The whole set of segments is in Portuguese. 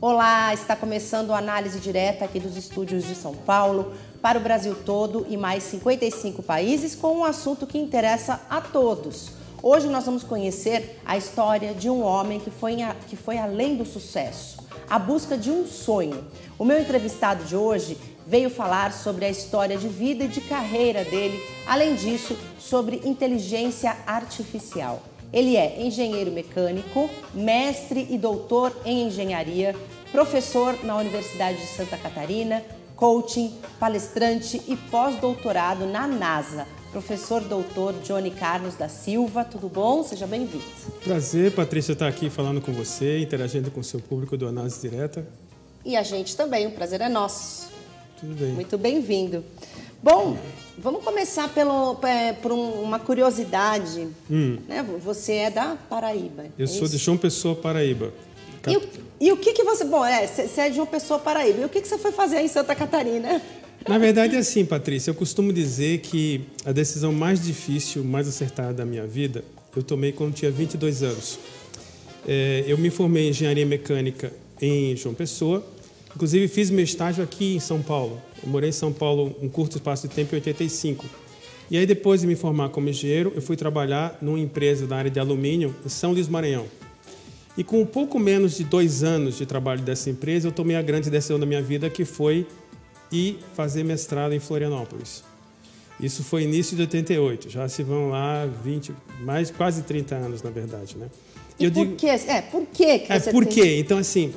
Olá, está começando a análise direta aqui dos estúdios de São Paulo para o Brasil todo e mais 55 países com um assunto que interessa a todos. Hoje nós vamos conhecer a história de um homem que foi além do sucesso, a busca de um sonho. O meu entrevistado de hoje veio falar sobre a história de vida e de carreira dele, além disso, sobre inteligência artificial. Ele é engenheiro mecânico, mestre e doutor em engenharia, professor na Universidade de Santa Catarina, coaching, palestrante e pós-doutorado na NASA. Professor doutor Johnny Carlos da Silva, tudo bom? Seja bem-vindo. Prazer, Patrícia, estar aqui falando com você, interagindo com o seu público do Análise Direta. E a gente também, o prazer é nosso. Tudo bem. Muito bem-vindo. Bom, vamos começar por uma curiosidade. Né? Você é da Paraíba. Eu sou de João Pessoa, Paraíba. E o que você... Bom, você é de João Pessoa, Paraíba. E o que você foi fazer em Santa Catarina? Na verdade é assim, Patrícia. Eu costumo dizer que a decisão mais difícil, mais acertada da minha vida, eu tomei quando tinha 22 anos. Eu me formei em engenharia mecânica em João Pessoa. Inclusive, fiz meu estágio aqui em São Paulo. Eu morei em São Paulo um curto espaço de tempo, em 85. E aí, depois de me formar como engenheiro, eu fui trabalhar numa empresa da área de alumínio em São Luís, Maranhão. E com um pouco menos de 2 anos de trabalho dessa empresa, eu tomei a grande decisão da minha vida, que foi ir fazer mestrado em Florianópolis. Isso foi início de 88. Já se vão lá quase 30 anos, na verdade, né? E por quê? Por quê que você por quê? Então, assim...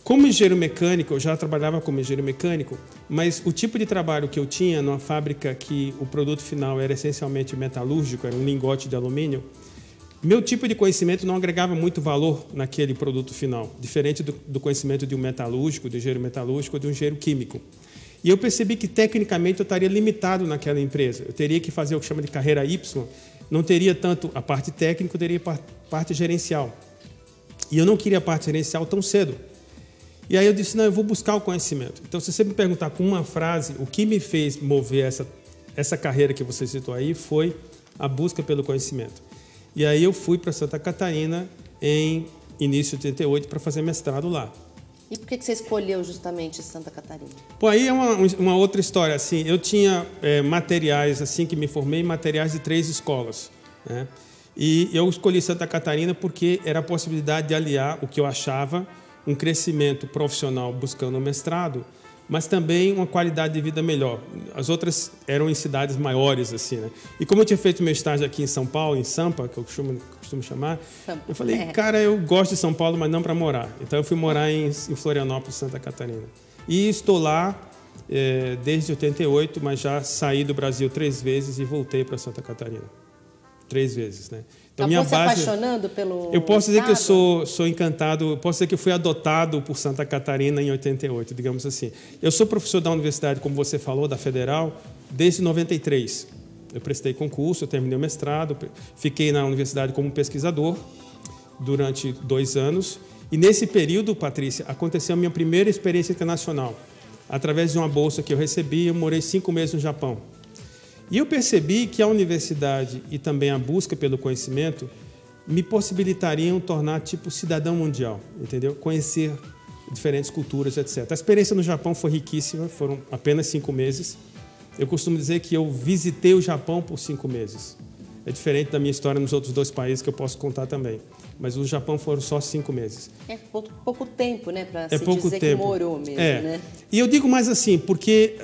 Como engenheiro mecânico, eu já trabalhava como engenheiro mecânico, mas o tipo de trabalho que eu tinha numa fábrica que o produto final era essencialmente metalúrgico, era um lingote de alumínio, meu tipo de conhecimento não agregava muito valor naquele produto final, diferente do conhecimento de um metalúrgico, do engenheiro metalúrgico ou de um engenheiro químico. E eu percebi que, tecnicamente, eu estaria limitado naquela empresa. Eu teria que fazer o que chama de carreira Y, não teria tanto a parte técnica, eu teria a parte gerencial. E eu não queria a parte gerencial tão cedo. E aí eu disse, não, eu vou buscar o conhecimento. Então, se você me perguntar com uma frase, o que me fez mover essa carreira que você citou aí foi a busca pelo conhecimento. E aí eu fui para Santa Catarina em início de 88 para fazer mestrado lá. E por que você escolheu justamente Santa Catarina? Pô, aí é uma outra história. Assim, eu tinha materiais, assim que me formei, materiais de 3 escolas, né? E eu escolhi Santa Catarina porque era a possibilidade de aliar o que eu achava um crescimento profissional buscando o mestrado, mas também uma qualidade de vida melhor. As outras eram em cidades maiores, assim, né? E como eu tinha feito meu estágio aqui em São Paulo, em Sampa, que eu costumo chamar, eu falei, cara, eu gosto de São Paulo, mas não para morar. Então eu fui morar em Florianópolis, Santa Catarina. E estou lá desde 88, mas já saí do Brasil 3 vezes e voltei para Santa Catarina. 3 vezes, né? Então, minha base, se apaixonando pelo Eu posso dizer estado? que eu sou encantado, eu posso dizer que eu fui adotado por Santa Catarina em 88, digamos assim. Eu sou professor da universidade, como você falou, da Federal, desde 93. Eu prestei concurso, eu terminei o mestrado, fiquei na universidade como pesquisador durante 2 anos. E nesse período, Patrícia, aconteceu a minha primeira experiência internacional. Através de uma bolsa que eu recebi, eu morei 5 meses no Japão. E eu percebi que a universidade e também a busca pelo conhecimento me possibilitariam tornar tipo cidadão mundial, entendeu? Conhecer diferentes culturas, etc. A experiência no Japão foi riquíssima, foram apenas 5 meses. Eu costumo dizer que eu visitei o Japão por 5 meses. É diferente da minha história nos outros 2 países que eu posso contar também. Mas no Japão foram só 5 meses. É pouco tempo, né? Para se dizer que morou mesmo, né? E eu digo mais assim, porque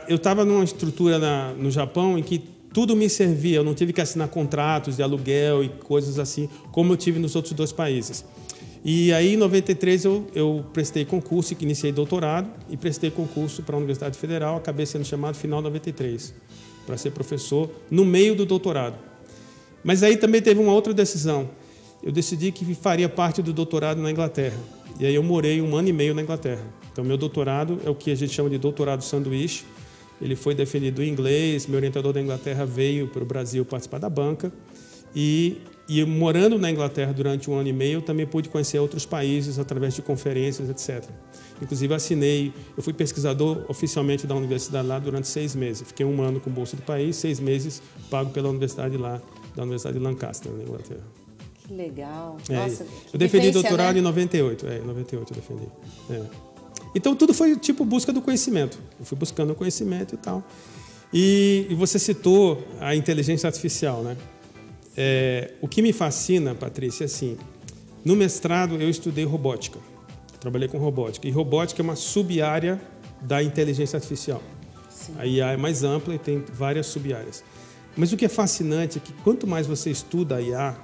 eu estava numa estrutura no Japão em que tudo me servia. Eu não tive que assinar contratos de aluguel e coisas assim, como eu tive nos outros 2 países. E aí, em 93, eu prestei concurso, iniciei doutorado e prestei concurso para a Universidade Federal. Acabei sendo chamado final de 93 para ser professor no meio do doutorado. Mas aí também teve uma outra decisão. Eu decidi que faria parte do doutorado na Inglaterra. E aí eu morei 1 ano e meio na Inglaterra. Então, meu doutorado é o que a gente chama de doutorado sanduíche. Ele foi defendido em inglês. Meu orientador da Inglaterra veio para o Brasil participar da banca. E morando na Inglaterra durante 1 ano e meio, eu também pude conhecer outros países através de conferências, etc. Inclusive, eu fui pesquisador oficialmente da universidade lá durante 6 meses. Fiquei 1 ano com bolsa do país, 6 meses pago pela universidade lá, da Universidade de Lancaster, na Inglaterra. Que legal. Nossa, eu defendi doutorado, né? Em 98. Em 98 eu defendi. Então, tudo foi tipo busca do conhecimento. Eu fui buscando o conhecimento e tal. E você citou a inteligência artificial, né? O que me fascina, Patrícia, é assim, no mestrado eu estudei robótica. Trabalhei com robótica. E robótica é uma sub-área da inteligência artificial. Sim. A IA é mais ampla e tem várias sub-áreas. Mas o que é fascinante é que quanto mais você estuda a IA,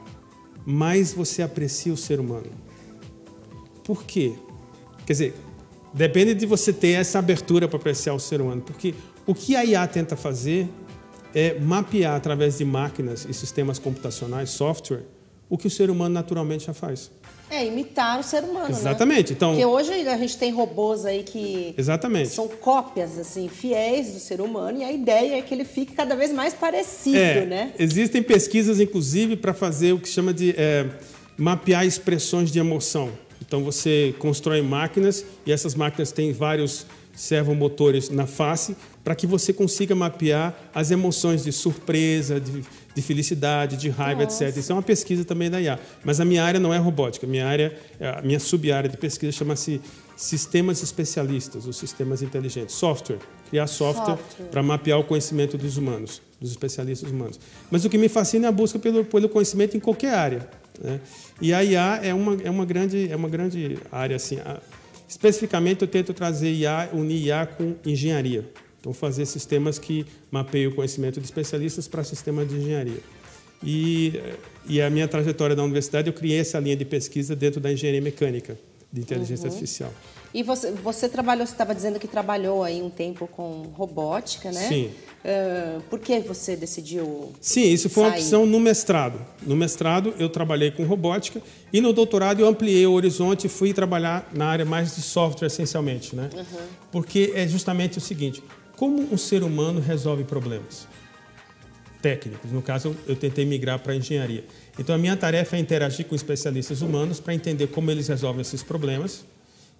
mais você aprecia o ser humano. Por quê? Quer dizer, depende de você ter essa abertura para apreciar o ser humano. Porque o que a IA tenta fazer é mapear através de máquinas e sistemas computacionais, software, o que o ser humano naturalmente já faz. Imitar o ser humano, exatamente. Né? Então, porque hoje a gente tem robôs aí que exatamente. São cópias assim, fiéis do ser humano, e a ideia é que ele fique cada vez mais parecido, né? Existem pesquisas, inclusive, para fazer o que chama de mapear expressões de emoção. Então, você constrói máquinas e essas máquinas têm vários servomotores na face para que você consiga mapear as emoções de surpresa, de felicidade, de raiva, etc. Isso é uma pesquisa também da IA. Mas a minha área não é robótica. A minha sub-área de pesquisa chama-se sistemas especialistas, ou sistemas inteligentes. Software. Criar software para mapear o conhecimento dos humanos, dos especialistas humanos. Mas o que me fascina é a busca pelo conhecimento em qualquer área, né? E a IA é uma grande área, assim. Especificamente, eu tento trazer IA, unir IA com engenharia. Então, fazer sistemas que mapeiam o conhecimento de especialistas para sistemas de engenharia. E a minha trajetória na universidade, eu criei essa linha de pesquisa dentro da engenharia mecânica, de inteligência artificial. E você trabalhou, você estava dizendo que trabalhou aí um tempo com robótica, né? Sim. Por que você decidiu Sim, isso foi uma opção no mestrado. No mestrado, eu trabalhei com robótica e no doutorado eu ampliei o horizonte e fui trabalhar na área mais de software, essencialmente, né? Porque é justamente o seguinte, como um ser humano resolve problemas técnicos? No caso, eu tentei migrar para a engenharia. Então, a minha tarefa é interagir com especialistas humanos para entender como eles resolvem esses problemas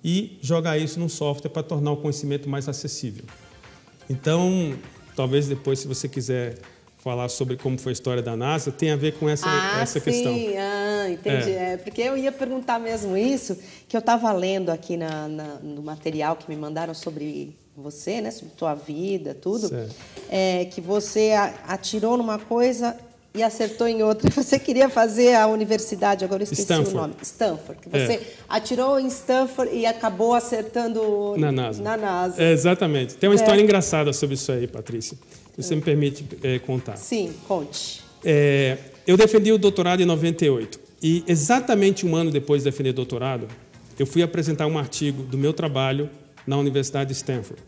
e jogar isso num software para tornar o conhecimento mais acessível. Então, talvez depois, se você quiser falar sobre como foi a história da NASA, tem a ver com essa questão. Entendi. Porque eu ia perguntar mesmo isso, que eu estava lendo aqui no material que me mandaram sobre você, né, sobre tua vida, tudo, que você atirou numa coisa e acertou em outra. Você queria fazer a universidade, agora eu esqueci o nome. Stanford. Que você atirou em Stanford e acabou acertando na NASA. Na NASA. Exatamente. Tem uma história engraçada sobre isso aí, Patrícia. Se você me permite contar. Sim, conte. Eu defendi o doutorado em 98. E exatamente um ano depois de defender o doutorado, eu fui apresentar um artigo do meu trabalho na Universidade de Stanford,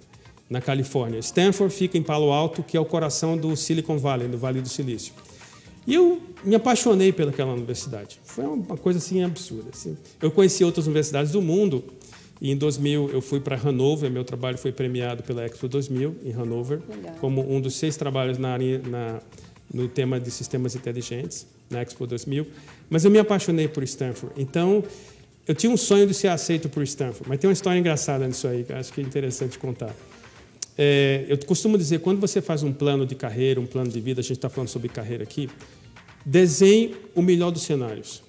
na Califórnia. Stanford fica em Palo Alto, que é o coração do Silicon Valley, do Vale do Silício. E eu me apaixonei pelaquela universidade. Foi uma coisa assim absurda. Assim. Eu conheci outras universidades do mundo. E em 2000 eu fui para Hanover. Meu trabalho foi premiado pela Expo 2000 em Hanover. Legal. Como um dos 6 trabalhos no tema de sistemas inteligentes na Expo 2000. Mas eu me apaixonei por Stanford. Então eu tinha um sonho de ser aceito por Stanford. Mas tem uma história engraçada nisso aí que eu acho que é interessante contar. Eu costumo dizer, quando você faz um plano de carreira, um plano de vida, a gente está falando sobre carreira aqui, desenhe o melhor dos cenários.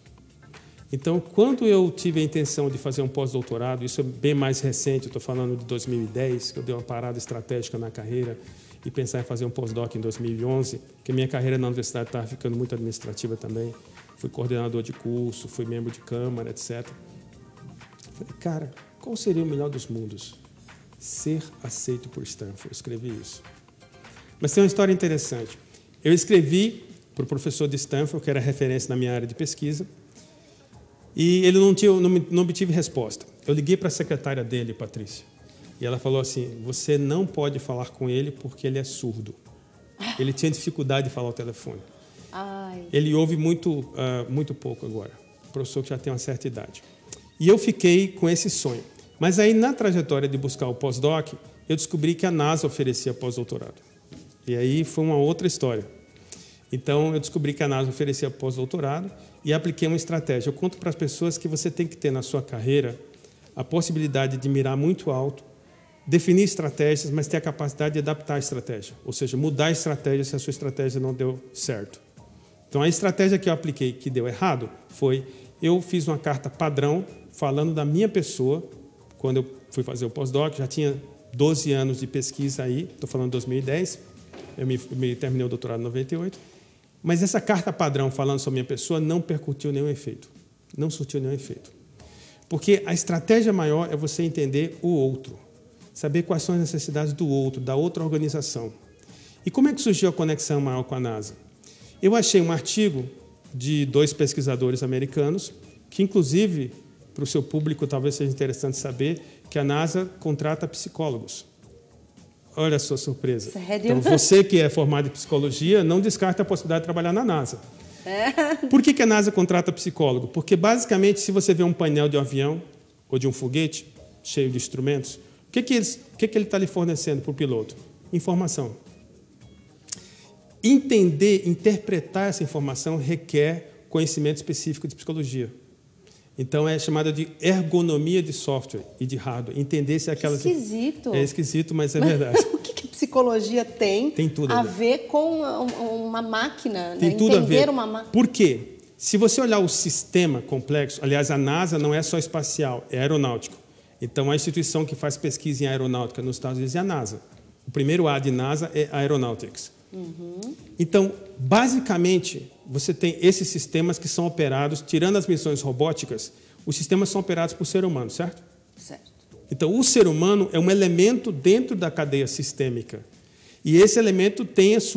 Então, quando eu tive a intenção de fazer um pós-doutorado, isso é bem mais recente, eu estou falando de 2010, que eu dei uma parada estratégica na carreira e pensar em fazer um pós-doc em 2011, porque minha carreira na universidade estava ficando muito administrativa também. Fui coordenador de curso, fui membro de câmara, etc. Falei, cara, qual seria o melhor dos mundos? Ser aceito por Stanford. Eu escrevi isso. Mas tem uma história interessante. Eu escrevi para o professor de Stanford, que era referência na minha área de pesquisa, e ele não obtive resposta. Eu liguei para a secretária dele, Patrícia, e ela falou assim, você não pode falar com ele porque ele é surdo. Ele tinha dificuldade de falar ao telefone. Ele ouve muito pouco agora. O professor que já tem uma certa idade. E eu fiquei com esse sonho. Mas aí, na trajetória de buscar o pós-doc, eu descobri que a NASA oferecia pós-doutorado. E aí foi uma outra história. Então, eu descobri que a NASA oferecia pós-doutorado e apliquei uma estratégia. Eu conto para as pessoas que você tem que ter na sua carreira a possibilidade de mirar muito alto, definir estratégias, mas ter a capacidade de adaptar a estratégia. Ou seja, mudar a estratégia se a sua estratégia não deu certo. Então, a estratégia que eu apliquei que deu errado foi, eu fiz uma carta padrão falando da minha pessoa, quando eu fui fazer o pós-doc, já tinha 12 anos de pesquisa aí, estou falando de 2010, eu terminei o doutorado em 98, mas essa carta padrão falando sobre a minha pessoa não percutiu nenhum efeito, não surtiu nenhum efeito. Porque a estratégia maior é você entender o outro, saber quais são as necessidades do outro, da outra organização. E como é que surgiu a conexão maior com a NASA? Eu achei um artigo de 2 pesquisadores americanos, que inclusive, para o seu público, talvez seja interessante saber que a NASA contrata psicólogos. Olha a sua surpresa. Sério? Então, você que é formado em psicologia, não descarta a possibilidade de trabalhar na NASA. Por que a NASA contrata psicólogo? Porque, basicamente, se você vê um painel de um avião ou de um foguete cheio de instrumentos, o que ele está lhe fornecendo para o piloto? Informação. Entender, interpretar essa informação requer conhecimento específico de psicologia. Então, é chamada de ergonomia de software e de hardware. Entender se aquelas... Esquisito. É esquisito, mas é verdade. O que a psicologia tem tudo a ver com uma máquina? Tem né? tudo a ver. Entender uma máquina. Por quê? Se você olhar o sistema complexo, aliás, a NASA não é só espacial, é aeronáutico. Então, a instituição que faz pesquisa em aeronáutica nos Estados Unidos é a NASA. O primeiro A de NASA é Aeronautics. Então, basicamente, você tem esses sistemas que são operados, tirando as missões robóticas, os sistemas são operados por ser humano, certo? Certo. Então, o ser humano é um elemento dentro da cadeia sistêmica. E esse elemento tem os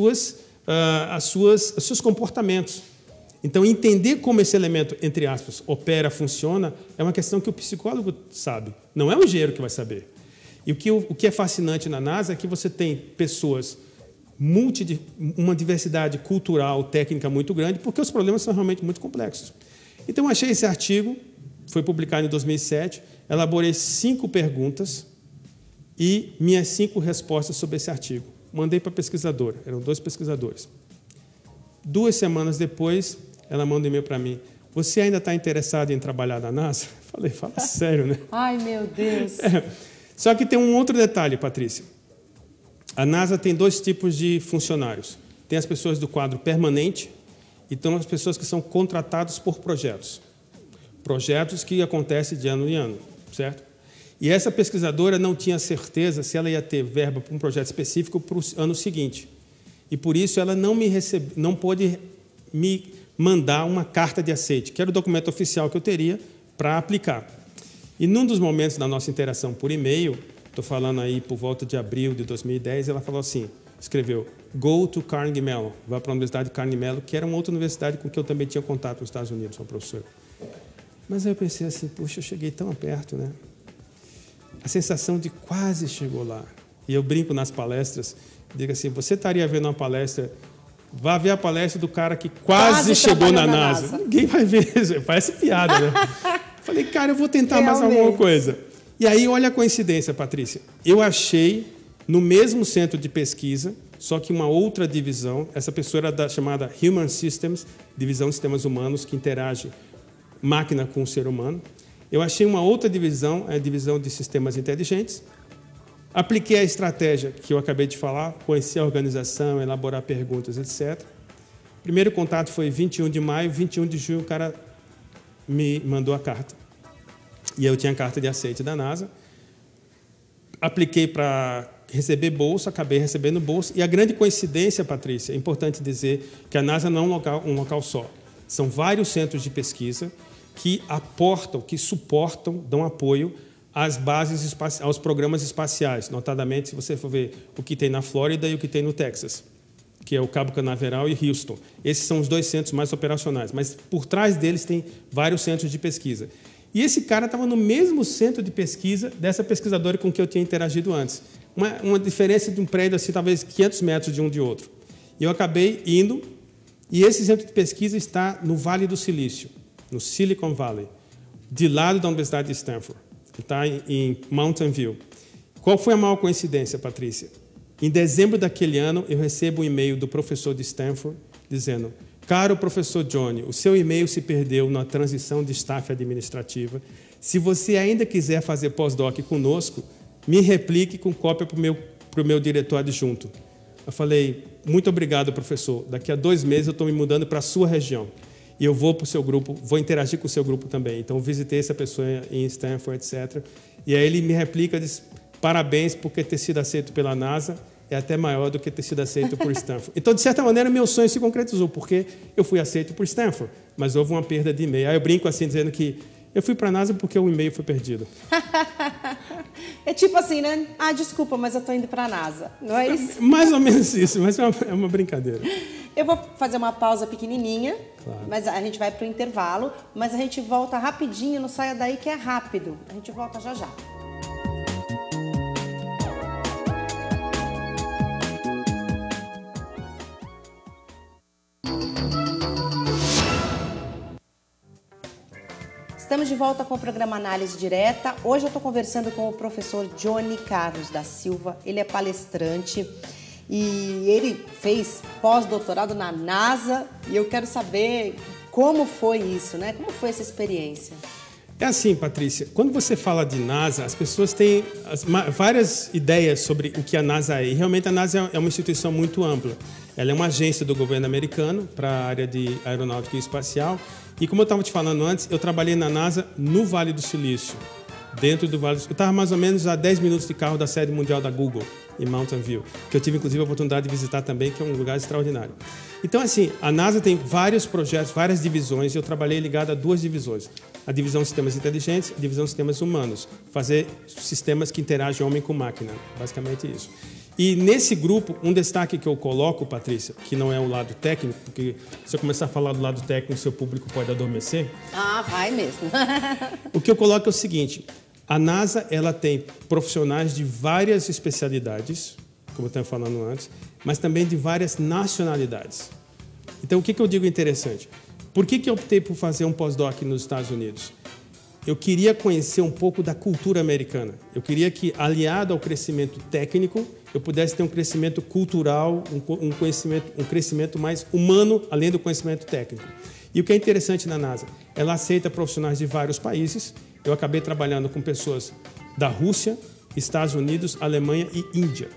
seus comportamentos. Então, entender como esse elemento, entre aspas, opera, funciona, é uma questão que o psicólogo sabe. Não é o engenheiro que vai saber. E o que é fascinante na NASA é que você tem pessoas, uma diversidade cultural, técnica muito grande, porque os problemas são realmente muito complexos. Então, eu achei esse artigo, foi publicado em 2007, elaborei 5 perguntas e minhas 5 respostas sobre esse artigo. Mandei para a pesquisadora, eram 2 pesquisadores. 2 semanas depois, ela manda um e-mail para mim. Você ainda está interessado em trabalhar na NASA? Falei, fala sério, né? Ai, meu Deus. Só que tem um outro detalhe, Patrícia. A NASA tem 2 tipos de funcionários. Tem as pessoas do quadro permanente e tem as pessoas que são contratadas por projetos. Projetos que acontecem de ano em ano, certo? E essa pesquisadora não tinha certeza se ela ia ter verba para um projeto específico para o ano seguinte. E, por isso, ela não pôde me mandar uma carta de aceite, que era o documento oficial que eu teria para aplicar. E, num dos momentos da nossa interação por e-mail, estou falando aí por volta de abril de 2010, ela falou assim, escreveu, go to Carnegie Mellon, vá para a Universidade de Carnegie Mellon, que era uma outra universidade com que eu também tinha contato nos Estados Unidos, uma professora. Mas aí eu pensei assim, puxa, eu cheguei tão perto, né? A sensação de quase chegou lá. E eu brinco nas palestras, digo assim, você estaria vendo uma palestra, vá ver a palestra do cara que quase chegou na NASA. Ninguém vai ver isso, parece piada, né? Falei, cara, eu vou tentar mais alguma coisa. E aí, olha a coincidência, Patrícia. Eu achei, no mesmo centro de pesquisa, só que uma outra divisão, essa pessoa era chamada Human Systems, divisão de sistemas humanos, que interage máquina com o ser humano. Eu achei uma outra divisão, a divisão de sistemas inteligentes. Apliquei a estratégia que eu acabei de falar, conhecer a organização, elaborar perguntas, etc. Primeiro contato foi 21 de maio, 21 de junho o cara me mandou a carta. E eu tinha a carta de aceite da NASA. Apliquei para receber bolsa, acabei recebendo bolsa. E a grande coincidência, Patrícia, é importante dizer que a NASA não é um local só. São vários centros de pesquisa que aportam, que suportam, dão apoio às bases aos programas espaciais, notadamente, se você for ver o que tem na Flórida e o que tem no Texas, que é o Cabo Canaveral e Houston. Esses são os 2 centros mais operacionais, mas por trás deles tem vários centros de pesquisa. E esse cara estava no mesmo centro de pesquisa dessa pesquisadora com que eu tinha interagido antes. Uma diferença de um prédio, assim, talvez 500 metros de um de outro. E eu acabei indo, e esse centro de pesquisa está no Vale do Silício, no Silicon Valley, de lado da Universidade de Stanford, que está em Mountain View. Qual foi a maior coincidência, Patrícia? Em dezembro daquele ano, eu recebo um e-mail do professor de Stanford dizendo: caro professor Johnny, o seu e-mail se perdeu na transição de staff administrativa. Se você ainda quiser fazer pós-doc conosco, me replique com cópia para o meu diretor adjunto. Eu falei, muito obrigado, professor. Daqui a 2 meses eu estou me mudando para a sua região. E eu vou para o seu grupo, vou interagir com o seu grupo também. Então, eu visitei essa pessoa em Stanford, etc. E aí ele me replica, diz, parabéns porque ter sido aceito pela NASA é até maior do que ter sido aceito por Stanford. Então, de certa maneira, meu sonho se concretizou, porque eu fui aceito por Stanford, mas houve uma perda de e-mail. Aí eu brinco assim, dizendo que eu fui para a NASA porque o e-mail foi perdido. É tipo assim, né? Ah, desculpa, mas eu estou indo para a NASA. Não é isso? Mais ou menos isso, mas é uma brincadeira. Eu vou fazer uma pausa pequenininha, Claro. mas a gente vai para o intervalo, mas a gente volta rapidinho, não saia daí que é rápido. A gente volta já já. Estamos de volta com o programa Análise Direta. Hoje eu estou conversando com o professor Johnny Carlos da Silva. Ele é palestrante e ele fez pós-doutorado na NASA. E eu quero saber como foi isso, né? Como foi essa experiência? É assim, Patrícia, quando você fala de NASA, as pessoas têm várias ideias sobre o que a NASA é. E realmente a NASA é uma instituição muito ampla. Ela é uma agência do governo americano para a área de aeronáutica e espacial. E como eu estava te falando antes, eu trabalhei na NASA no Vale do Silício, dentro do Vale do Silício. Eu estava mais ou menos a 10 minutos de carro da sede mundial da Google, em Mountain View, que eu tive, inclusive, a oportunidade de visitar também, que é um lugar extraordinário. Então, assim, a NASA tem vários projetos, várias divisões, e eu trabalhei ligado a 2 divisões. A divisão de sistemas inteligentes e a divisão de sistemas humanos. Fazer sistemas que interagem homem com máquina, basicamente isso. E nesse grupo, um destaque que eu coloco, Patrícia, que não é o lado técnico, porque se eu começar a falar do lado técnico, seu público pode adormecer. Ah, vai mesmo. O que eu coloco é o seguinte, a NASA ela tem profissionais de várias especialidades, como eu estava falando antes, mas também de várias nacionalidades. Então, o que eu digo interessante? Por que eu optei por fazer um pós-doc nos Estados Unidos? Eu queria conhecer um pouco da cultura americana. Eu queria que, aliado ao crescimento técnico, eu pudesse ter um crescimento cultural, um crescimento mais humano, além do conhecimento técnico. E o que é interessante na NASA, ela aceita profissionais de vários países. Eu acabei trabalhando com pessoas da Rússia, Estados Unidos, Alemanha e Índia.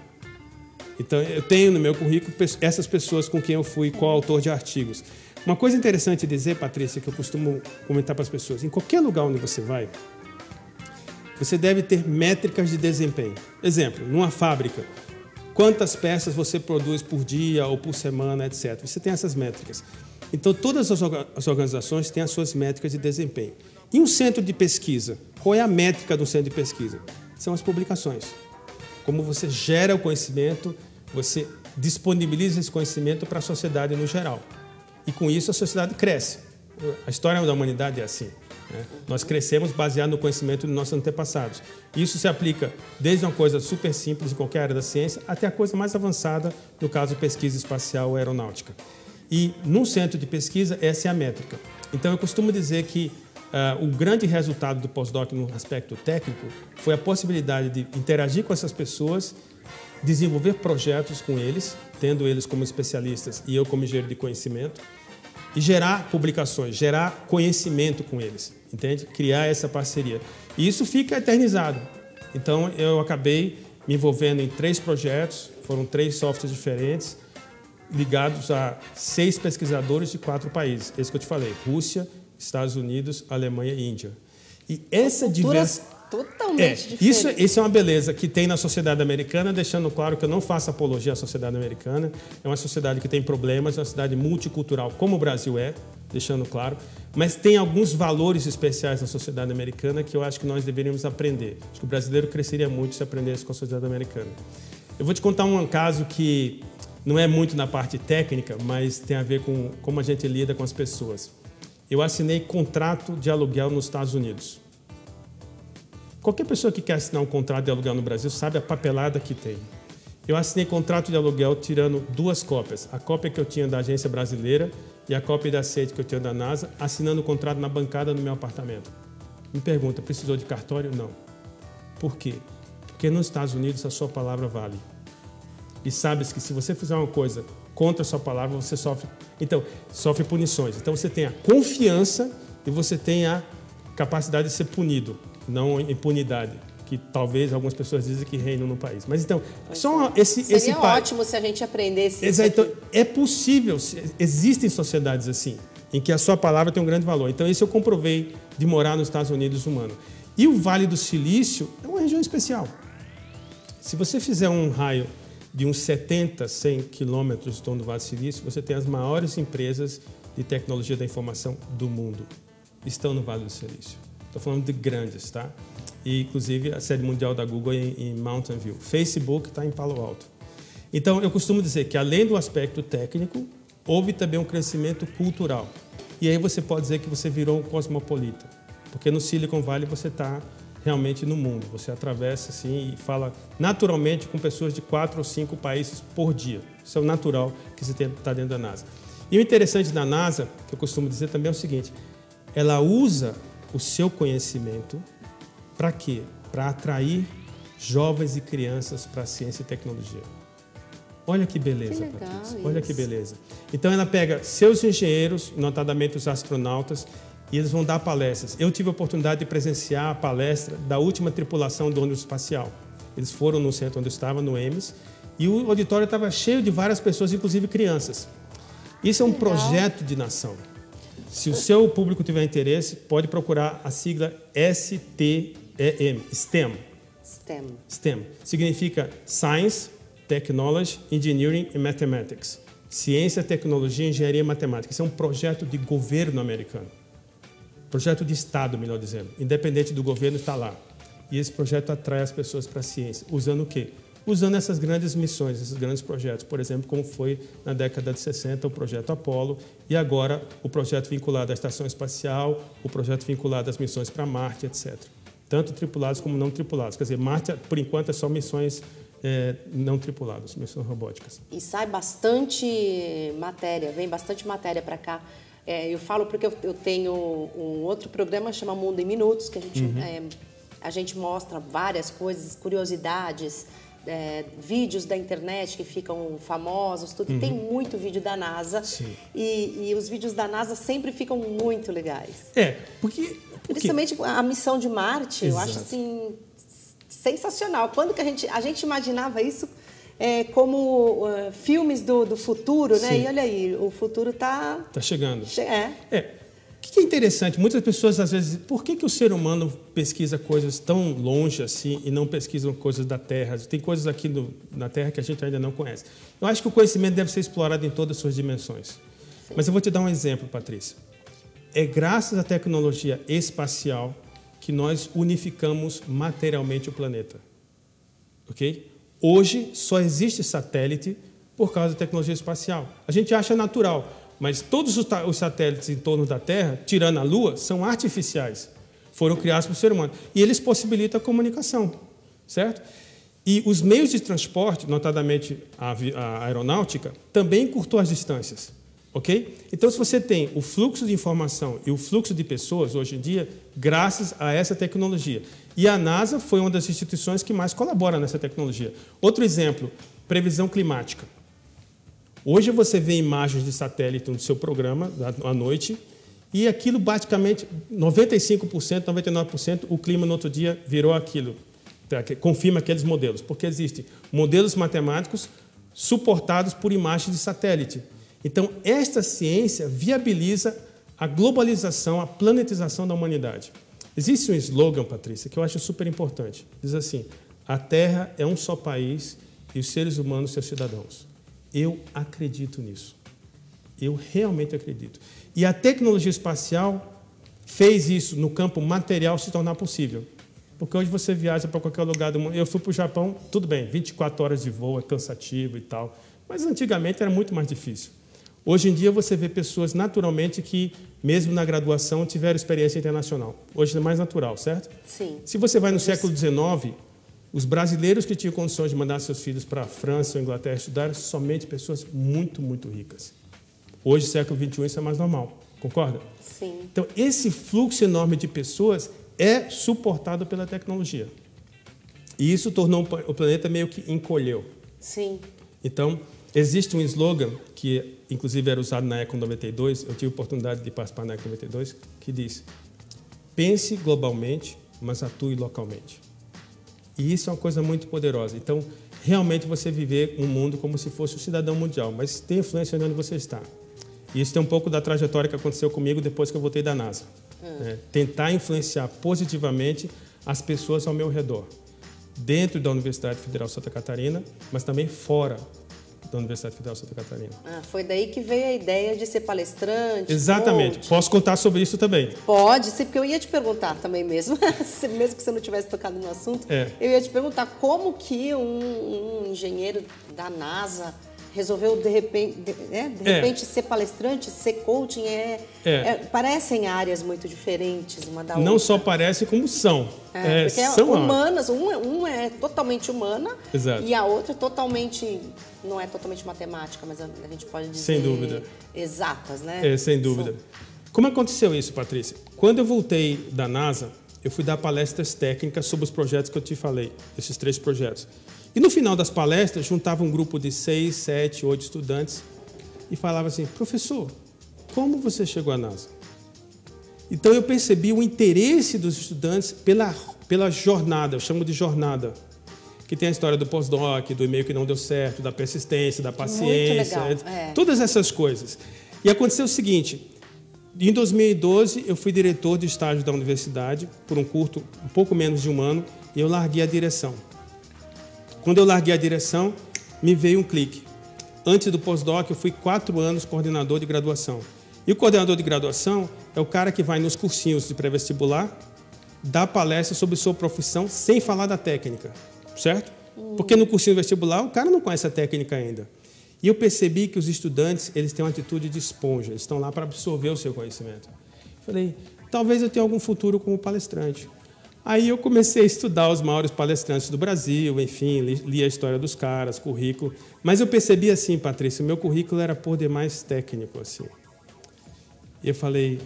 Então, eu tenho no meu currículo essas pessoas com quem eu fui coautor de artigos. Uma coisa interessante dizer, Patrícia, que eu costumo comentar para as pessoas, em qualquer lugar onde você vai, você deve ter métricas de desempenho. Exemplo, numa fábrica, quantas peças você produz por dia ou por semana, etc. Você tem essas métricas. Então, todas as organizações têm as suas métricas de desempenho. E um centro de pesquisa? Qual é a métrica do centro de pesquisa? São as publicações. Como você gera o conhecimento, você disponibiliza esse conhecimento para a sociedade no geral. E com isso a sociedade cresce. A história da humanidade é assim. Né? Nós crescemos baseado no conhecimento dos nossos antepassados. Isso se aplica desde uma coisa super simples em qualquer área da ciência até a coisa mais avançada, no caso pesquisa espacial ou aeronáutica. E num centro de pesquisa, essa é a métrica. Então eu costumo dizer que o grande resultado do pós-doc no aspecto técnico foi a possibilidade de interagir com essas pessoas, desenvolver projetos com eles, tendo eles como especialistas e eu como engenheiro de conhecimento, e gerar publicações, gerar conhecimento com eles, entende? Criar essa parceria. E isso fica eternizado. Então, eu acabei me envolvendo em 3 projetos, foram 3 softwares diferentes, ligados a 6 pesquisadores de 4 países. Esse que eu te falei, Rússia, Estados Unidos, Alemanha e Índia. E essa diversidade... Totalmente diferente. Isso é uma beleza que tem na sociedade americana, deixando claro que eu não faço apologia à sociedade americana. É uma sociedade que tem problemas, é uma sociedade multicultural, como o Brasil é, deixando claro. Mas tem alguns valores especiais na sociedade americana que eu acho que nós deveríamos aprender. Acho que o brasileiro cresceria muito se aprendesse com a sociedade americana. Eu vou te contar um caso que não é muito na parte técnica, mas tem a ver com como a gente lida com as pessoas. Eu assinei contrato de aluguel nos Estados Unidos. Qualquer pessoa que quer assinar um contrato de aluguel no Brasil sabe a papelada que tem. Eu assinei contrato de aluguel tirando 2 cópias. A cópia que eu tinha da agência brasileira e a cópia da sede que eu tinha da NASA, assinando o contrato na bancada do meu apartamento. Me pergunta, precisou de cartório? Não. Por quê? Porque nos Estados Unidos a sua palavra vale. E sabes que se você fizer uma coisa contra a sua palavra, você sofre punições. Então você tem a confiança e você tem a capacidade de ser punido. Não impunidade. que talvez algumas pessoas dizem que reinam no país. Mas então, seria ótimo se a gente aprendesse isso. Então, é possível, existem sociedades assim, em que a sua palavra tem um grande valor. Então, isso eu comprovei de morar nos Estados Unidos um ano. E o Vale do Silício é uma região especial. Se você fizer um raio de uns 70, 100 quilômetros em torno do Vale do Silício, você tem as maiores empresas de tecnologia da informação do mundo. Estão no Vale do Silício. Estou falando de grandes, tá? E, inclusive, a sede mundial da Google é em Mountain View. Facebook está em Palo Alto. Então, eu costumo dizer que, além do aspecto técnico, houve também um crescimento cultural. E aí você pode dizer que você virou um cosmopolita. Porque no Silicon Valley você está realmente no mundo. Você atravessa assim e fala naturalmente com pessoas de 4 ou 5 países por dia. Isso é o natural que você está dentro da NASA. E o interessante da NASA, que eu costumo dizer também é o seguinte, ela usa o seu conhecimento para quê? Para atrair jovens e crianças para a ciência e tecnologia. Olha que beleza, Patrícia. Olha que beleza. Então ela pega seus engenheiros, notadamente os astronautas, e eles vão dar palestras. Eu tive a oportunidade de presenciar a palestra da última tripulação do ônibus espacial. Eles foram no centro onde eu estava, no Ames, e o auditório estava cheio de várias pessoas, inclusive crianças. Isso é um projeto de nação. Se o seu público tiver interesse, pode procurar a sigla STEM, STEM. STEM. Significa Science, Technology, Engineering e Mathematics. Ciência, Tecnologia, Engenharia e Matemática. Isso é um projeto de governo americano. Projeto de Estado, melhor dizendo. Independente do governo, está lá. E esse projeto atrai as pessoas para a ciência. Usando o quê? Usando essas grandes missões, esses grandes projetos. Por exemplo, como foi na década de 60 o projeto Apollo e agora o projeto vinculado à Estação Espacial, o projeto vinculado às missões para Marte, etc. Tanto tripulados como não tripulados. Quer dizer, Marte, por enquanto, é só missões não tripuladas, missões robóticas. E sai bastante matéria, vem bastante matéria para cá. Eu falo porque eu tenho um outro programa que chama Mundo em Minutos, que a gente mostra várias coisas, curiosidades, vídeos da internet que ficam famosos, tudo. E tem muito vídeo da NASA. E os vídeos da NASA sempre ficam muito legais. Porque principalmente a missão de Marte, eu acho assim sensacional. Quando que a gente imaginava isso como filmes do futuro, né? E olha aí, o futuro está chegando. O que é interessante, muitas pessoas às vezes, por que o ser humano pesquisa coisas tão longe assim e não pesquisam coisas da Terra? Tem coisas aqui na Terra que a gente ainda não conhece. Eu acho que o conhecimento deve ser explorado em todas as suas dimensões. Mas eu vou te dar um exemplo, Patrícia. É graças à tecnologia espacial que nós unificamos materialmente o planeta. Ok? Hoje só existe satélite por causa da tecnologia espacial. A gente acha natural, mas todos os satélites em torno da Terra, tirando a Lua, são artificiais. Foram criados pelo ser humano. E eles possibilitam a comunicação, certo? E os meios de transporte, notadamente a aeronáutica, também encurtou as distâncias. Ok? Então, se você tem o fluxo de informação e o fluxo de pessoas, hoje em dia, graças a essa tecnologia. E a NASA foi uma das instituições que mais colabora nessa tecnologia. Outro exemplo, previsão climática. Hoje você vê imagens de satélite no seu programa, à noite, e aquilo basicamente, 95%, 99%, o clima no outro dia virou aquilo. Confirma aqueles modelos, porque existem modelos matemáticos suportados por imagens de satélite. Então, esta ciência viabiliza a globalização, a planetização da humanidade. Existe um slogan, Patrícia, que eu acho super importante. Diz assim, a Terra é um só país e os seres humanos seus cidadãos. Eu acredito nisso. Eu realmente acredito. E a tecnologia espacial fez isso no campo material se tornar possível. Porque hoje você viaja para qualquer lugar do mundo. Eu fui para o Japão, tudo bem, 24 horas de voo, é cansativo e tal. Mas antigamente era muito mais difícil. Hoje em dia você vê pessoas naturalmente que, mesmo na graduação, tiveram experiência internacional. Hoje é mais natural, certo? Sim. Se você vai no século XIX, os brasileiros que tinham condições de mandar seus filhos para a França ou Inglaterra estudar eram somente pessoas muito, muito ricas. Hoje, século XXI, isso é mais normal. Concorda? Sim. Então, esse fluxo enorme de pessoas é suportado pela tecnologia. E isso tornou o planeta meio que encolheu. Sim. Então, existe um slogan que, inclusive, era usado na Eco 92, eu tive a oportunidade de participar na Eco 92, que diz: pense globalmente, mas atue localmente. E isso é uma coisa muito poderosa. Então, realmente você viver um mundo como se fosse um cidadão mundial, mas tem influência onde você está. E isso tem um pouco da trajetória que aconteceu comigo depois que eu voltei da NASA. Tentar influenciar positivamente as pessoas ao meu redor, dentro da Universidade Federal de Santa Catarina, mas também fora da Universidade Federal de Santa Catarina. Foi daí que veio a ideia de ser palestrante? Exatamente. Coach. Posso contar sobre isso também? Pode, sim, porque eu ia te perguntar também mesmo, mesmo que você não tivesse tocado no assunto, eu ia te perguntar como que um engenheiro da NASA resolveu, de repente ser palestrante, ser coaching, parecem áreas muito diferentes uma da outra. Não só parecem, como são. Porque são humanas, uma é totalmente humana. Exato. E a outra é totalmente, não é totalmente matemática, mas a gente pode dizer... Sem dúvida. Exatas, né? Sem dúvida. Como aconteceu isso, Patrícia? Quando eu voltei da NASA, eu fui dar palestras técnicas sobre os projetos que eu te falei, esses 3 projetos. E no final das palestras, juntava um grupo de 6, 7, 8 estudantes e falava assim, professor, como você chegou à NASA? Então eu percebi o interesse dos estudantes pela jornada, eu chamo de jornada, que tem a história do pós-doc, do e-mail que não deu certo, da persistência, da paciência, muito legal. Todas essas coisas. E aconteceu o seguinte, em 2012 eu fui diretor de estágio da universidade por um pouco menos de um ano, e eu larguei a direção. Quando eu larguei a direção, me veio um clique. Antes do pós-doc, eu fui 4 anos coordenador de graduação. E o coordenador de graduação é o cara que vai nos cursinhos de pré-vestibular, dá palestra sobre sua profissão sem falar da técnica, certo? Porque no cursinho vestibular o cara não conhece a técnica ainda. E eu percebi que os estudantes, eles têm uma atitude de esponja, eles estão lá para absorver o seu conhecimento. Falei, talvez eu tenha algum futuro como palestrante. Aí eu comecei a estudar os maiores palestrantes do Brasil, enfim, li a história dos caras, currículo. Mas eu percebi assim, Patrícia, meu currículo era por demais técnico, assim. E eu falei,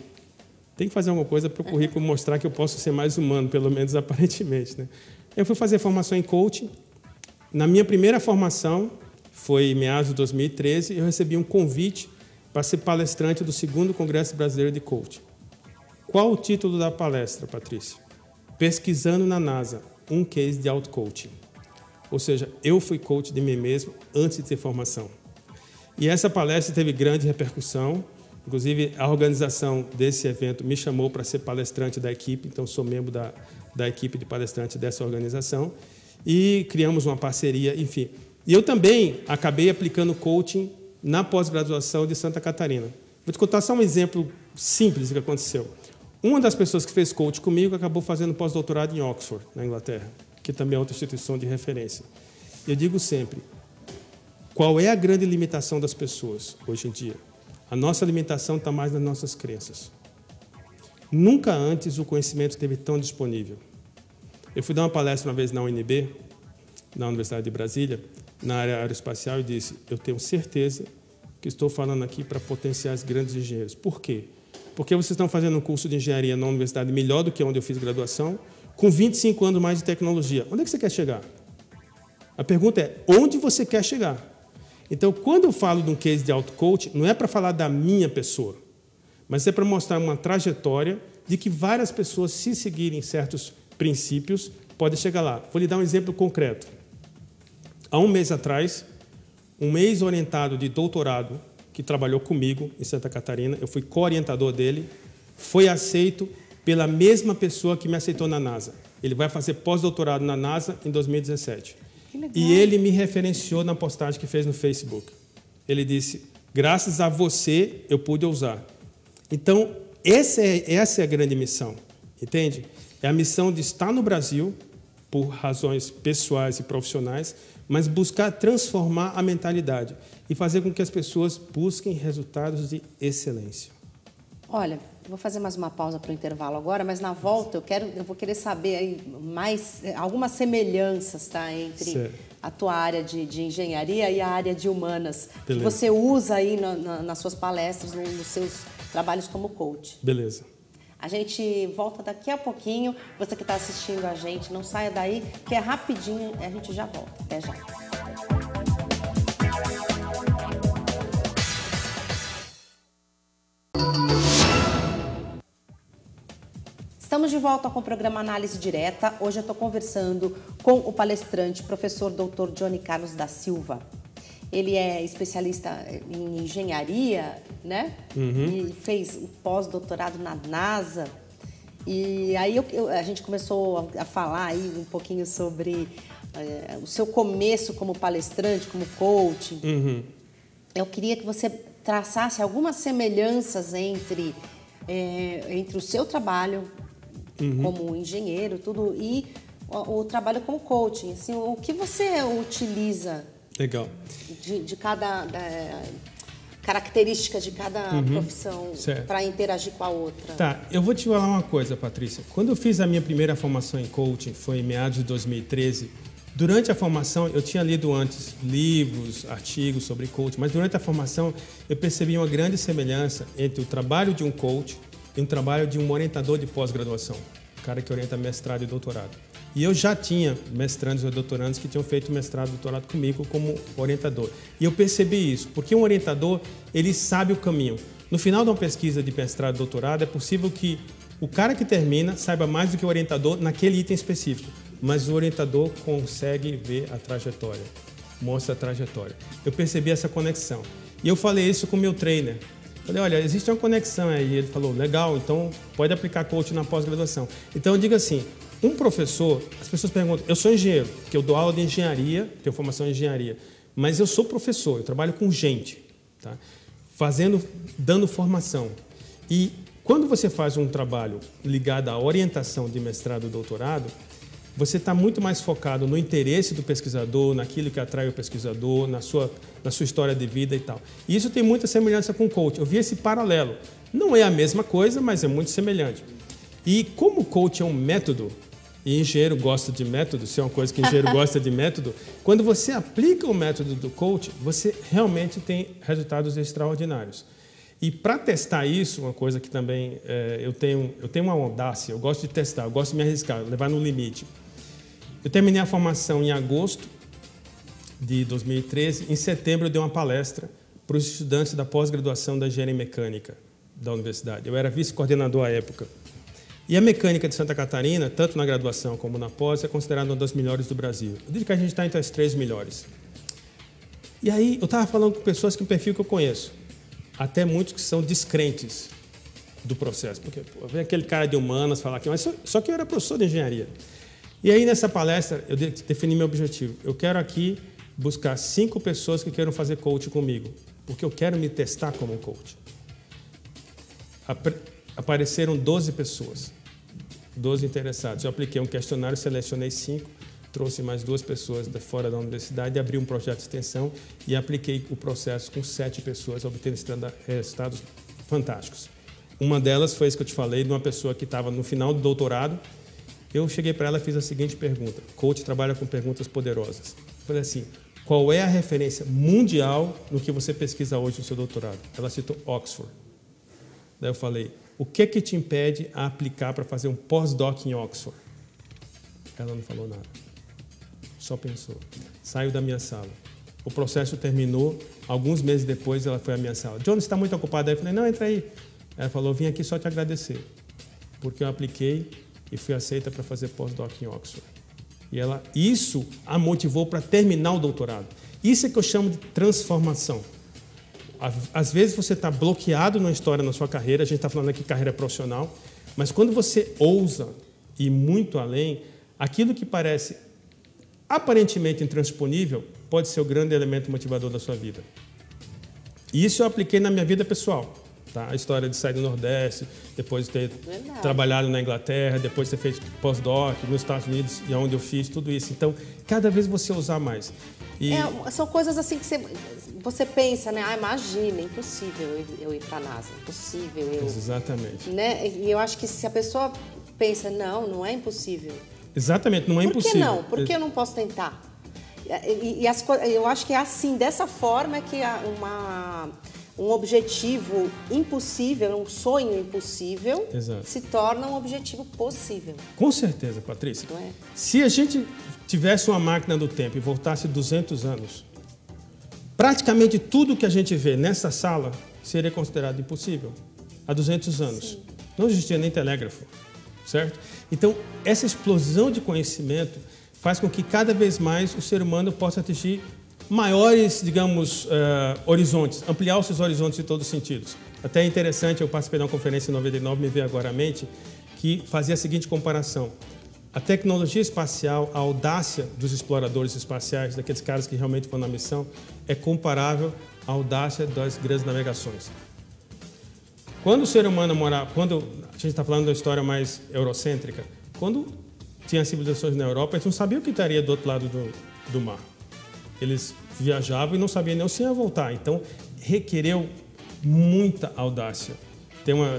tem que fazer alguma coisa para o currículo mostrar que eu posso ser mais humano, pelo menos aparentemente, né? Eu fui fazer formação em coaching. Na minha primeira formação, foi em meados de 2013, eu recebi um convite para ser palestrante do 2º Congresso Brasileiro de Coaching. Qual o título da palestra, Patrícia? Pesquisando na NASA, um case de auto-coaching. Ou seja, eu fui coach de mim mesmo antes de ter formação. E essa palestra teve grande repercussão. Inclusive, a organização desse evento me chamou para ser palestrante da equipe, então sou membro da equipe de palestrantes dessa organização. E criamos uma parceria, enfim. E eu também acabei aplicando coaching na pós-graduação de Santa Catarina. Vou te contar só um exemplo simples do que aconteceu. Uma das pessoas que fez coach comigo acabou fazendo pós-doutorado em Oxford, na Inglaterra, que também é outra instituição de referência. Eu digo sempre, qual é a grande limitação das pessoas hoje em dia? A nossa limitação está mais nas nossas crenças. Nunca antes o conhecimento esteve tão disponível. Eu fui dar uma palestra uma vez na UNB, na Universidade de Brasília, na área aeroespacial, e disse, eu tenho certeza que estou falando aqui para potenciais grandes engenheiros. Por quê? Porque vocês estão fazendo um curso de engenharia na universidade melhor do que onde eu fiz graduação, com 25 anos mais de tecnologia. Onde é que você quer chegar? A pergunta é, onde você quer chegar? Então, quando eu falo de um case de auto-coach, não é para falar da minha pessoa, mas é para mostrar uma trajetória de que várias pessoas, se seguirem certos princípios, podem chegar lá. Vou lhe dar um exemplo concreto. Há um mês atrás, um ex-orientado de doutorado, que trabalhou comigo em Santa Catarina, eu fui co-orientador dele, foi aceito pela mesma pessoa que me aceitou na NASA. Ele vai fazer pós-doutorado na NASA em 2017. E ele me referenciou na postagem que fez no Facebook. Ele disse, graças a você, eu pude usar. Então, essa é a grande missão, entende? É a missão de estar no Brasil, por razões pessoais e profissionais, mas buscar transformar a mentalidade e fazer com que as pessoas busquem resultados de excelência. Olha, eu vou fazer mais uma pausa para o intervalo agora, mas na volta eu vou querer saber aí mais algumas semelhanças, tá, entre a tua área de engenharia e a área de humanas, que você usa aí nas suas palestras, nos seus trabalhos como coach. Beleza. A gente volta daqui a pouquinho. Você que está assistindo a gente, não saia daí, que é rapidinho, a gente já volta. Até já. Estamos de volta com o programa Análise Direta. Hoje eu estou conversando com o palestrante, professor Dr. Johnny Carlos da Silva. Ele é especialista em engenharia, né? E fez o pós-doutorado na NASA. E aí a gente começou a falar aí um pouquinho sobre o seu começo como palestrante, como coach. Eu queria que você traçasse algumas semelhanças entre o seu trabalho como engenheiro, tudo, e o trabalho como coaching. Assim, o que você utiliza? Legal. De cada característica de cada profissão para interagir com a outra. Tá, eu vou te falar uma coisa, Patrícia. Quando eu fiz a minha primeira formação em coaching, foi em meados de 2013, durante a formação eu tinha lido antes livros, artigos sobre coaching, mas durante a formação eu percebi uma grande semelhança entre o trabalho de um coach e o trabalho de um orientador de pós-graduação, o cara que orienta mestrado e doutorado. E eu já tinha mestrandos e doutorandos que tinham feito mestrado e doutorado comigo como orientador. E eu percebi isso, porque um orientador, ele sabe o caminho. No final de uma pesquisa de mestrado e doutorado, é possível que o cara que termina saiba mais do que o orientador naquele item específico, mas o orientador consegue ver a trajetória, mostra a trajetória. Eu percebi essa conexão. E eu falei isso com o meu trainer. Falei, olha, existe uma conexão aí. Ele falou, legal, então pode aplicar coaching na pós-graduação. Então eu digo assim, um professor, as pessoas perguntam, eu sou engenheiro, porque eu dou aula de engenharia, tenho formação em engenharia, mas eu sou professor, eu trabalho com gente, tá? Dando formação. E quando você faz um trabalho ligado à orientação de mestrado e doutorado, você está muito mais focado no interesse do pesquisador, naquilo que atrai o pesquisador, na sua história de vida e tal. E isso tem muita semelhança com o coaching. Eu vi esse paralelo. Não é a mesma coisa, mas é muito semelhante. E como o coaching é um método, e engenheiro gosta de método, se é uma coisa que engenheiro gosta de método, quando você aplica o método do coaching, você realmente tem resultados extraordinários. E para testar isso, uma coisa que também eu tenho uma audácia, eu gosto de testar, eu gosto de me arriscar, levar no limite. Eu terminei a formação em agosto de 2013, em setembro eu dei uma palestra para os estudantes da pós-graduação da engenharia mecânica da universidade. Eu era vice-coordenador à época. E a mecânica de Santa Catarina, tanto na graduação como na pós, é considerada uma das melhores do Brasil. Eu digo que a gente está entre as 3 melhores. E aí eu estava falando com pessoas que o perfil que eu conheço, até muitos que são descrentes do processo, porque vem aquele cara de humanas falar aqui, mas só que eu era professor de engenharia. E aí nessa palestra eu defini meu objetivo. Eu quero aqui buscar 5 pessoas que queiram fazer coaching comigo, porque eu quero me testar como um coach. Apareceram 12 pessoas. 12 interessados. Eu apliquei um questionário, selecionei 5, trouxe mais 2 pessoas de fora da universidade, abri um projeto de extensão e apliquei o processo com 7 pessoas, obtendo resultados fantásticos. Uma delas foi isso que eu te falei, de uma pessoa que estava no final do doutorado. Eu cheguei para ela e fiz a seguinte pergunta. Coach trabalha com perguntas poderosas. Eu falei assim, qual é a referência mundial no que você pesquisa hoje no seu doutorado? Ela citou Oxford. Daí eu falei, o que te impede a aplicar para fazer um pós-doc em Oxford? Ela não falou nada. Só pensou. Saiu da minha sala. O processo terminou. Alguns meses depois, ela foi à minha sala. John, você está muito ocupada? Eu falei, não, entra aí. Ela falou, vim aqui só te agradecer. Porque eu apliquei e fui aceita para fazer pós-doc em Oxford. E isso a motivou para terminar o doutorado. Isso é que eu chamo de transformação. Às vezes você está bloqueado numa história na sua carreira, a gente está falando aqui de carreira profissional, mas quando você ousa ir muito além, aquilo que parece aparentemente intransponível pode ser o grande elemento motivador da sua vida. E isso eu apliquei na minha vida pessoal. Tá? A história de sair do Nordeste, depois de ter trabalhado na Inglaterra, depois de ter feito pós-doc nos Estados Unidos, e onde eu fiz tudo isso. Então, cada vez você usar mais. E... são coisas assim que você pensa, né? Ah, imagina, impossível eu ir para a NASA, impossível eu... Exatamente. Né? E eu acho que se a pessoa pensa, não é impossível. Exatamente, não é impossível. Por que não? Por que eu não posso tentar? Eu acho que é assim, dessa forma que um objetivo impossível, um sonho impossível, se torna um objetivo possível. Com certeza, Patrícia. Não é? Se a gente tivesse uma máquina do tempo e voltasse 200 anos, praticamente tudo que a gente vê nessa sala seria considerado impossível. Há 200 anos. Sim. Não existia nem telégrafo. certo? Então, essa explosão de conhecimento faz com que cada vez mais o ser humano possa atingir maiores, digamos, horizontes, ampliar os seus horizontes em todos os sentidos. Até é interessante, eu participei de uma conferência em 99, me veio agora à mente, que fazia a seguinte comparação. A tecnologia espacial, a audácia dos exploradores espaciais, daqueles caras que realmente vão na missão, é comparável à audácia das grandes navegações. Quando o ser humano morava, quando a gente está falando da história mais eurocêntrica, quando tinha civilizações na Europa, eles não sabiam o que estaria do outro lado do mar. Eles viajavam e não sabiam nem se ia voltar. Então, requereu muita audácia.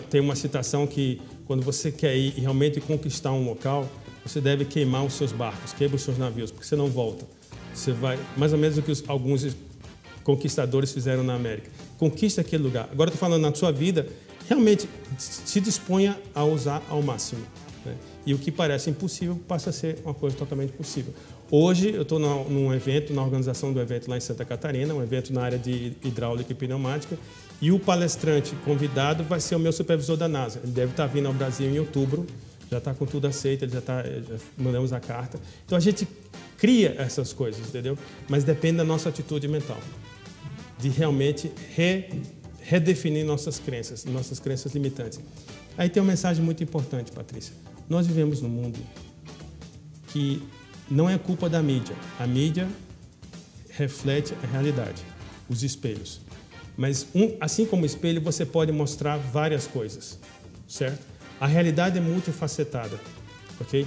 Tem uma citação que, quando você quer ir e realmente conquistar um local, você deve queimar os seus barcos, queima os seus navios, porque você não volta. Você vai, mais ou menos o que alguns conquistadores fizeram na América. Conquista aquele lugar. Agora, eu estou falando na sua vida, realmente se disponha a usar ao máximo, né? E o que parece impossível passa a ser uma coisa totalmente possível. Hoje, eu estou num evento, na organização do evento lá em Santa Catarina, um evento na área de hidráulica e pneumática, e o palestrante convidado vai ser o meu supervisor da NASA. Ele deve estar vindo ao Brasil em outubro, já está com tudo aceito, já mandamos a carta. Então, a gente cria essas coisas, entendeu? Mas depende da nossa atitude mental, de realmente redefinir nossas crenças limitantes. Aí tem uma mensagem muito importante, Patrícia. Nós vivemos num mundo que não é culpa da mídia. A mídia reflete a realidade, os espelhos. Mas, assim como o espelho, você pode mostrar várias coisas, certo? A realidade é multifacetada, ok?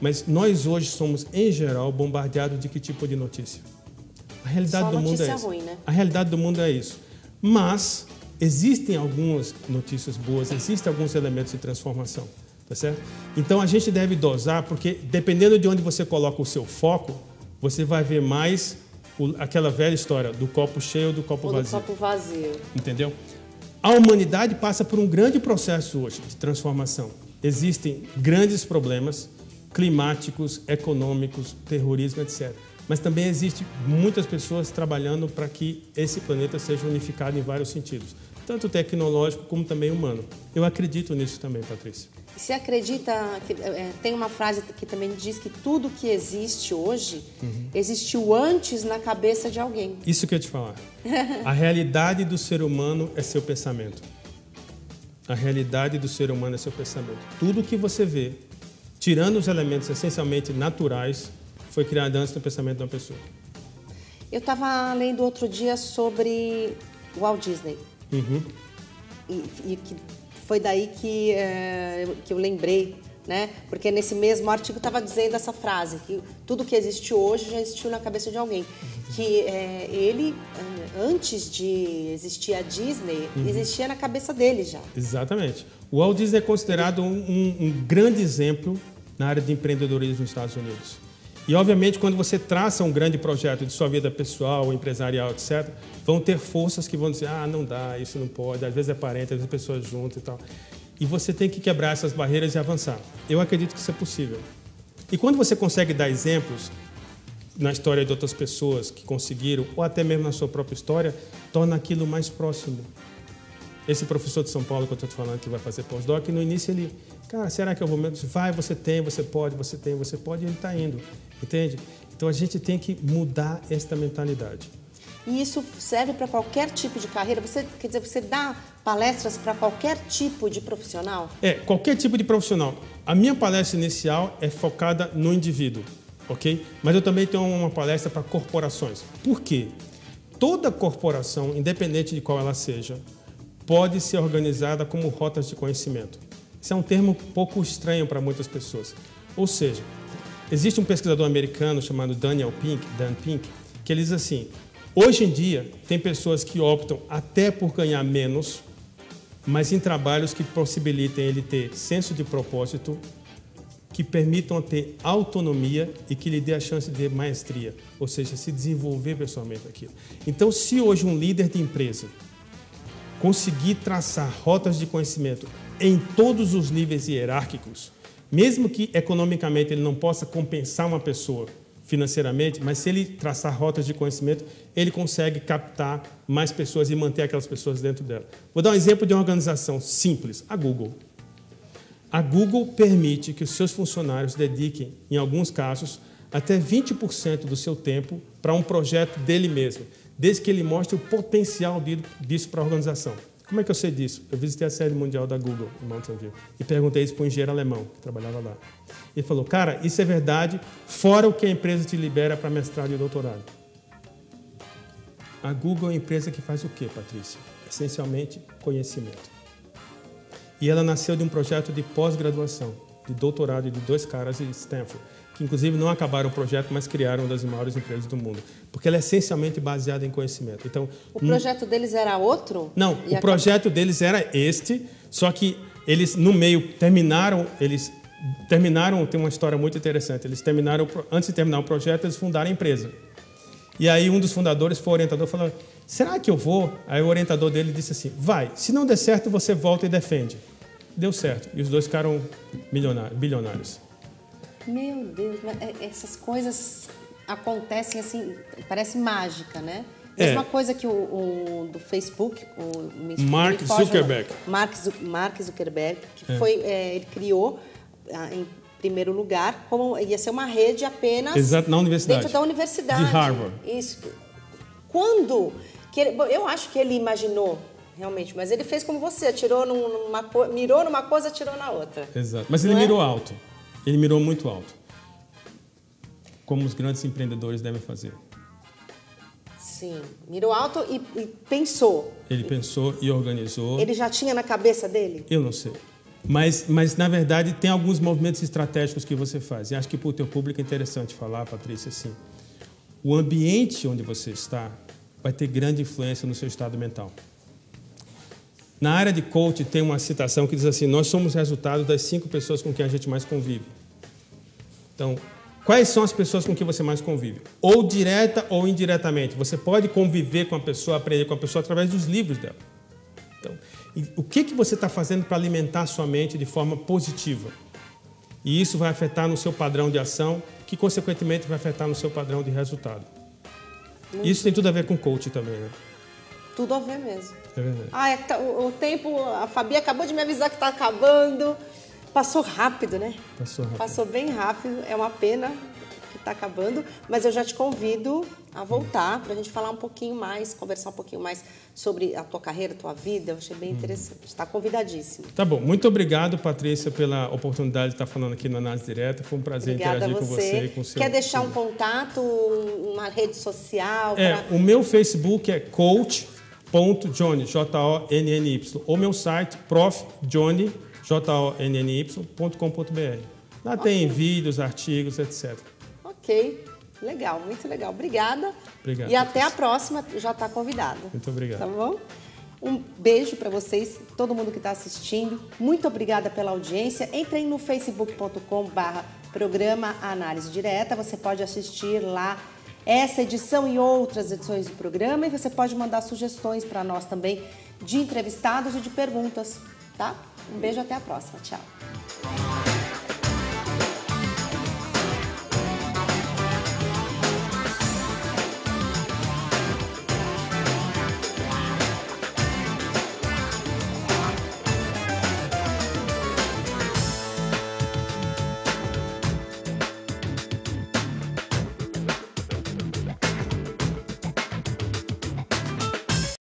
Mas nós hoje somos, em geral, bombardeados de que tipo de notícia? A realidade do mundo é essa. Ruim, né? A realidade do mundo é isso. Mas existem algumas notícias boas, existem alguns elementos de transformação, tá certo? Então a gente deve dosar, porque dependendo de onde você coloca o seu foco, você vai ver mais aquela velha história do copo cheio ou do copo vazio. Do copo vazio. Entendeu? A humanidade passa por um grande processo hoje de transformação. Existem grandes problemas climáticos, econômicos, terrorismo, etc. Mas também existem muitas pessoas trabalhando para que esse planeta seja unificado em vários sentidos, tanto tecnológico como também humano. Eu acredito nisso também, Patrícia. Você acredita que tem uma frase que também diz que tudo que existe hoje existiu antes na cabeça de alguém? Isso que eu ia te falar. A realidade do ser humano é seu pensamento. A realidade do ser humano é seu pensamento. Tudo que você vê, tirando os elementos essencialmente naturais, foi criado antes do pensamento de uma pessoa. Eu estava lendo outro dia sobre Walt Disney. E que foi daí que eu lembrei, né? Porque nesse mesmo artigo estava dizendo essa frase, que tudo que existe hoje já existiu na cabeça de alguém. Que ele, antes de existir a Disney, existia na cabeça dele já. Exatamente. O Walt Disney é considerado um grande exemplo na área de empreendedorismo nos Estados Unidos. E, obviamente, quando você traça um grande projeto de sua vida pessoal, empresarial, etc., vão ter forças que vão dizer, não dá, isso não pode, às vezes é parente, às vezes pessoas juntas e tal. E você tem que quebrar essas barreiras e avançar. Eu acredito que isso é possível. E quando você consegue dar exemplos na história de outras pessoas que conseguiram, ou até mesmo na sua própria história, torna aquilo mais próximo. Esse professor de São Paulo que eu estou te falando que vai fazer pós-doc, no início ele, cara, será que eu vou mesmo? Vai, você tem, você pode, e ele está indo, entende? Então a gente tem que mudar esta mentalidade. E isso serve para qualquer tipo de carreira? Quer dizer, você dá palestras para qualquer tipo de profissional? Qualquer tipo de profissional. A minha palestra inicial é focada no indivíduo, ok? Mas eu também tenho uma palestra para corporações. Por quê? Toda corporação, independente de qual ela seja, pode ser organizada como rotas de conhecimento. Isso é um termo um pouco estranho para muitas pessoas. Ou seja, existe um pesquisador americano chamado Dan Pink, que ele diz assim, hoje em dia tem pessoas que optam até por ganhar menos, mas em trabalhos que possibilitem ele ter senso de propósito, que permitam ter autonomia e que lhe dê a chance de ter maestria, ou seja, se desenvolver pessoalmente aquilo. Então, se hoje um líder de empresa conseguir traçar rotas de conhecimento em todos os níveis hierárquicos, mesmo que economicamente ele não possa compensar uma pessoa financeiramente, mas se ele traçar rotas de conhecimento, ele consegue captar mais pessoas e manter aquelas pessoas dentro dela. Vou dar um exemplo de uma organização simples, a Google. A Google permite que os seus funcionários dediquem, em alguns casos, até 20% do seu tempo para um projeto dele mesmo, desde que ele mostre o potencial disso para a organização. Como é que eu sei disso? Eu visitei a sede mundial da Google em Mountain View e perguntei isso para um engenheiro alemão que trabalhava lá. Ele falou, cara, isso é verdade, fora o que a empresa te libera para mestrado e doutorado. A Google é uma empresa que faz o quê, Patrícia? Essencialmente, conhecimento. E ela nasceu de um projeto de pós-graduação, de doutorado de 2 caras de Stanford, que inclusive não acabaram o projeto, mas criaram uma das maiores empresas do mundo. Porque ela é essencialmente baseada em conhecimento. Então, o projeto deles era outro? Não, o projeto deles era este, só que eles, no meio, terminaram, tem uma história muito interessante, antes de terminar o projeto, eles fundaram a empresa. E aí um dos fundadores foi o orientador, falou, será que eu vou? Aí o orientador dele disse assim, vai, se não der certo, você volta e defende. Deu certo, e os 2 ficaram bilionários. Meu Deus, essas coisas acontecem assim, parece mágica, né? Mesma coisa que o do Facebook, o Mark Zuckerberg. Mark Zuckerberg, que foi, ele criou em primeiro lugar, como ia ser uma rede apenas na universidade, dentro da universidade. De Harvard. Isso. Quando? Eu acho que ele imaginou, realmente, mas ele fez como você, mirou numa coisa, atirou na outra. Exato. Mas ele mirou alto. Ele mirou muito alto. Como os grandes empreendedores devem fazer. Sim, mirou alto e pensou. Ele pensou e organizou. Ele já tinha na cabeça dele? Eu não sei. Mas, na verdade, tem alguns movimentos estratégicos que você faz. E acho que para o teu público é interessante falar, Patrícia, assim, o ambiente onde você está vai ter grande influência no seu estado mental. Na área de coach tem uma citação que diz assim, nós somos resultado das 5 pessoas com quem a gente mais convive. Então, quais são as pessoas com quem você mais convive? Ou direta ou indiretamente. Você pode conviver com a pessoa, aprender com a pessoa através dos livros dela. Então, o que você está fazendo para alimentar a sua mente de forma positiva? E isso vai afetar no seu padrão de ação, que consequentemente vai afetar no seu padrão de resultado. Isso tem tudo a ver com coaching também, né? Tudo a ver mesmo. É verdade. O tempo, a Fabi acabou de me avisar que está acabando. Passou rápido, né? Passou bem rápido. É uma pena que está acabando, mas eu já te convido a voltar para a gente falar um pouquinho mais, conversar um pouquinho mais sobre a tua carreira, a tua vida. Eu achei bem interessante. Está convidadíssimo. Tá bom. Muito obrigado, Patrícia, pela oportunidade de estar falando aqui na Análise Direta. Foi um prazer interagir com você. Com o seu... Quer deixar um contato, uma rede social? O meu Facebook é coach.johnny, J-O-N-N-Y. Ou meu site, profjohnny, JONNY.com.br. Lá tem vídeos, artigos, etc. Ok, legal, muito legal. Obrigada. Obrigado. E até a próxima, já está convidado. Muito obrigado. Tá bom? Um beijo para vocês, todo mundo que está assistindo. Muito obrigada pela audiência. Entrem no facebook.com/programa Análise Direta. Você pode assistir lá essa edição e outras edições do programa. E você pode mandar sugestões para nós também de entrevistados e de perguntas, tá? Um beijo, até a próxima. Tchau.